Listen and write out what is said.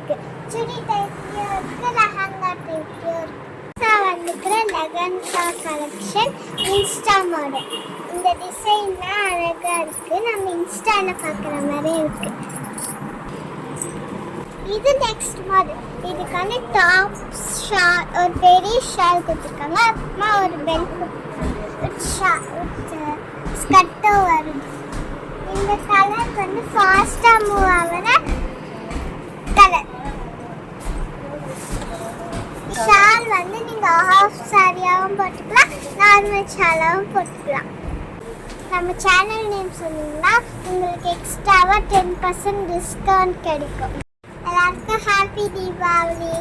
இருக்கு, சுடி டைப்லயும் இருக்கு, லெஹங்கா டைப்லயும் இருக்கு. வந்துக்கிற லெஹங்கா கலெக்ஷன் இன்ஸ்டா மாடல். இந்த டிசைன்லாம் அழகா இருக்கு, நம்ம இன்ஸ்டால பார்க்குற மாதிரி இருக்கு. இது நெக்ஸ்ட் மாடல். இதுக்கான டாப் ஷால், ஒரு பெரிய ஷால் கொடுத்துருக்காங்க, அப்புறமா ஒரு பெல்ட் ஸ்கர்ட்டும் வருது. இந்த கலர் வந்து ஃபாஸ்ட்டாக மூவ் ஆகிற கலர். ஷால் வந்து நீங்கள் ஹாஃப் சாரியாகவும் போட்டுக்கலாம், நார்மல் ஷாலாகவும் போட்டுக்கலாம். நம்ம சேனல் நேம் சொன்னீங்கன்னா உங்களுக்கு எக்ஸ்ட்ராவாக 10% டிஸ்கவுண்ட் கிடைக்கும். எல்லாருக்கும் ஹாப்பி தீபாவளி.